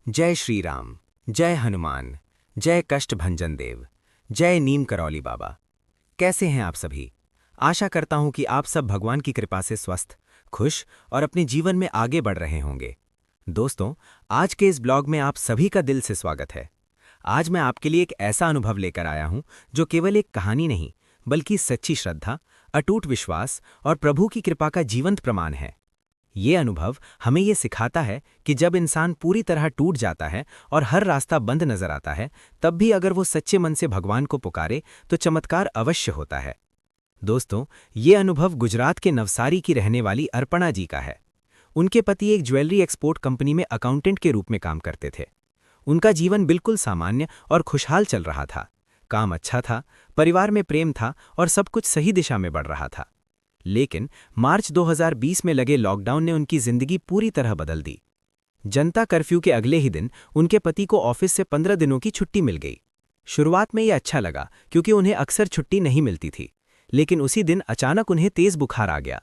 जय श्री राम। जय हनुमान। जय कष्टभंजन देव। जय नीम करौली बाबा। कैसे हैं आप सभी? आशा करता हूं कि आप सब भगवान की कृपा से स्वस्थ, खुश और अपने जीवन में आगे बढ़ रहे होंगे। दोस्तों, आज के इस ब्लॉग में आप सभी का दिल से स्वागत है। आज मैं आपके लिए एक ऐसा अनुभव लेकर आया हूं जो केवल एक कहानी नहीं, बल्कि सच्ची श्रद्धा, अटूट विश्वास और प्रभु की कृपा का जीवंत प्रमाण है। ये अनुभव हमें ये सिखाता है कि जब इंसान पूरी तरह टूट जाता है और हर रास्ता बंद नजर आता है, तब भी अगर वो सच्चे मन से भगवान को पुकारे तो चमत्कार अवश्य होता है। दोस्तों, ये अनुभव गुजरात के नवसारी की रहने वाली अर्पणा जी का है। उनके पति एक ज्वेलरी एक्सपोर्ट कंपनी में अकाउंटेंट के रूप में काम करते थे। उनका जीवन बिल्कुल सामान्य और खुशहाल चल रहा था। काम अच्छा था, परिवार में प्रेम था और सब कुछ सही दिशा में बढ़ रहा था। लेकिन मार्च 2020 में लगे लॉकडाउन ने उनकी जिंदगी पूरी तरह बदल दी। जनता कर्फ्यू के अगले ही दिन उनके पति को ऑफिस से 15 दिनों की छुट्टी मिल गई। शुरुआत में यह अच्छा लगा क्योंकि उन्हें अक्सर छुट्टी नहीं मिलती थी, लेकिन उसी दिन अचानक उन्हें तेज बुखार आ गया।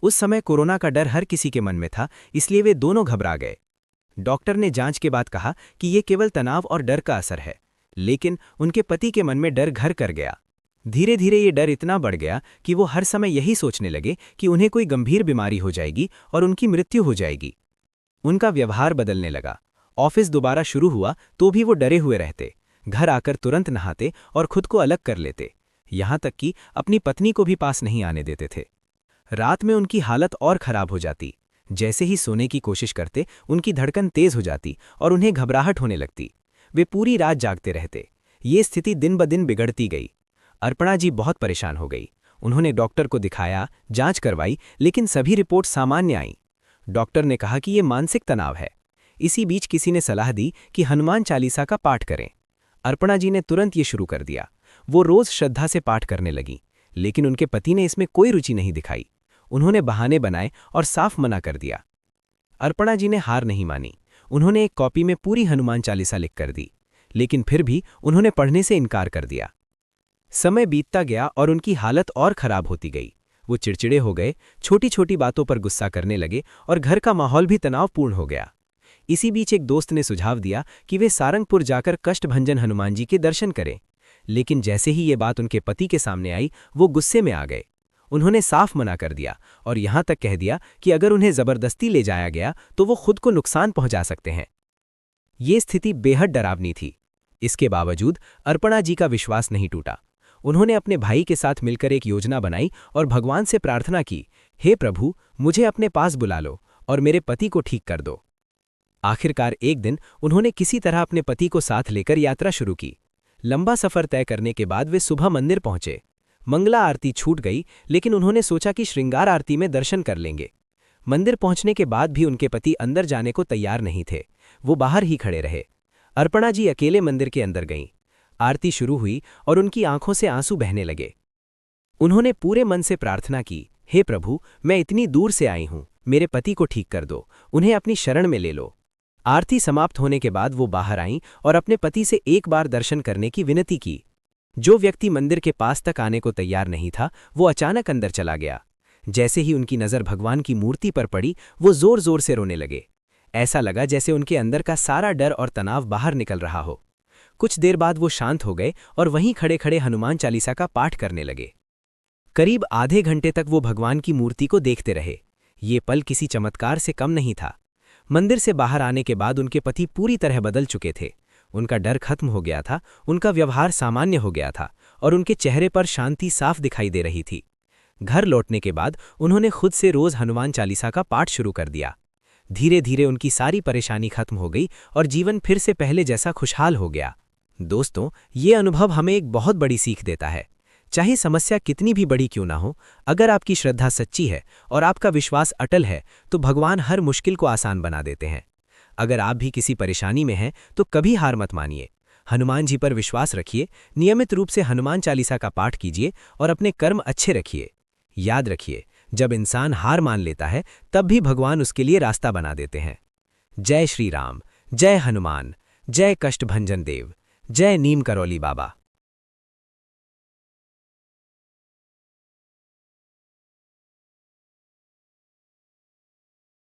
उस समय कोरोना का डर हर किसी के मन में था, इसलिए वे दोनों घबरा गए। डॉक्टर ने जांच के बाद कहा कि ये केवल तनाव और डर का असर है, लेकिन उनके पति के मन में डर घर कर गया। धीरे धीरे ये डर इतना बढ़ गया कि वो हर समय यही सोचने लगे कि उन्हें कोई गंभीर बीमारी हो जाएगी और उनकी मृत्यु हो जाएगी। उनका व्यवहार बदलने लगा। ऑफिस दोबारा शुरू हुआ तो भी वो डरे हुए रहते। घर आकर तुरंत नहाते और खुद को अलग कर लेते, यहाँ तक कि अपनी पत्नी को भी पास नहीं आने देते थे। रात में उनकी हालत और खराब हो जाती। जैसे ही सोने की कोशिश करते, उनकी धड़कन तेज हो जाती और उन्हें घबराहट होने लगती। वे पूरी रात जागते रहते। ये स्थिति दिन ब दिन बिगड़ती गई। अर्पणा जी बहुत परेशान हो गई। उन्होंने डॉक्टर को दिखाया, जांच करवाई, लेकिन सभी रिपोर्ट सामान्य आईं। डॉक्टर ने कहा कि ये मानसिक तनाव है। इसी बीच किसी ने सलाह दी कि हनुमान चालीसा का पाठ करें। अर्पणा जी ने तुरंत ये शुरू कर दिया। वो रोज श्रद्धा से पाठ करने लगी, लेकिन उनके पति ने इसमें कोई रुचि नहीं दिखाई। उन्होंने बहाने बनाए और साफ मना कर दिया। अर्पणा जी ने हार नहीं मानी। उन्होंने एक कॉपी में पूरी हनुमान चालीसा लिख कर दी, लेकिन फिर भी उन्होंने पढ़ने से इनकार कर दिया। समय बीतता गया और उनकी हालत और खराब होती गई। वो चिड़चिड़े हो गए, छोटी छोटी बातों पर गुस्सा करने लगे और घर का माहौल भी तनावपूर्ण हो गया। इसी बीच एक दोस्त ने सुझाव दिया कि वे सारंगपुर जाकर कष्टभंजन हनुमान जी के दर्शन करें, लेकिन जैसे ही ये बात उनके पति के सामने आई, वो गुस्से में आ गए। उन्होंने साफ मना कर दिया और यहां तक कह दिया कि अगर उन्हें जबरदस्ती ले जाया गया तो वो खुद को नुकसान पहुंचा सकते हैं। ये स्थिति बेहद डरावनी थी। इसके बावजूद अर्पणा जी का विश्वास नहीं टूटा। उन्होंने अपने भाई के साथ मिलकर एक योजना बनाई और भगवान से प्रार्थना की, हे प्रभु, मुझे अपने पास बुला लो और मेरे पति को ठीक कर दो। आखिरकार एक दिन उन्होंने किसी तरह अपने पति को साथ लेकर यात्रा शुरू की। लंबा सफर तय करने के बाद वे सुबह मंदिर पहुंचे। मंगला आरती छूट गई, लेकिन उन्होंने सोचा कि श्रृंगार आरती में दर्शन कर लेंगे। मंदिर पहुंचने के बाद भी उनके पति अंदर जाने को तैयार नहीं थे। वो बाहर ही खड़े रहे। अर्पणा जी अकेले मंदिर के अंदर गईं। आरती शुरू हुई और उनकी आंखों से आंसू बहने लगे। उन्होंने पूरे मन से प्रार्थना की, हे प्रभु, मैं इतनी दूर से आई हूं, मेरे पति को ठीक कर दो, उन्हें अपनी शरण में ले लो। आरती समाप्त होने के बाद वो बाहर आईं और अपने पति से एक बार दर्शन करने की विनती की। जो व्यक्ति मंदिर के पास तक आने को तैयार नहीं था, वो अचानक अंदर चला गया। जैसे ही उनकी नज़र भगवान की मूर्ति पर पड़ी, वो जोर जोर से रोने लगे। ऐसा लगा जैसे उनके अंदर का सारा डर और तनाव बाहर निकल रहा हो। कुछ देर बाद वो शांत हो गए और वहीं खड़े खड़े हनुमान चालीसा का पाठ करने लगे। करीब आधे घंटे तक वो भगवान की मूर्ति को देखते रहे। ये पल किसी चमत्कार से कम नहीं था। मंदिर से बाहर आने के बाद उनके पति पूरी तरह बदल चुके थे। उनका डर खत्म हो गया था, उनका व्यवहार सामान्य हो गया था और उनके चेहरे पर शांति साफ दिखाई दे रही थी। घर लौटने के बाद उन्होंने खुद से रोज हनुमान चालीसा का पाठ शुरू कर दिया। धीरे धीरे उनकी सारी परेशानी खत्म हो गई और जीवन फिर से पहले जैसा खुशहाल हो गया। दोस्तों, ये अनुभव हमें एक बहुत बड़ी सीख देता है। चाहे समस्या कितनी भी बड़ी क्यों ना हो, अगर आपकी श्रद्धा सच्ची है और आपका विश्वास अटल है, तो भगवान हर मुश्किल को आसान बना देते हैं। अगर आप भी किसी परेशानी में हैं, तो कभी हार मत मानिए। हनुमान जी पर विश्वास रखिए, नियमित रूप से हनुमान चालीसा का पाठ कीजिए और अपने कर्म अच्छे रखिए। याद रखिए, जब इंसान हार मान लेता है, तब भी भगवान उसके लिए रास्ता बना देते हैं। जय श्री राम। जय हनुमान। जय कष्टभंजन देव। जय नीम करौली बाबा।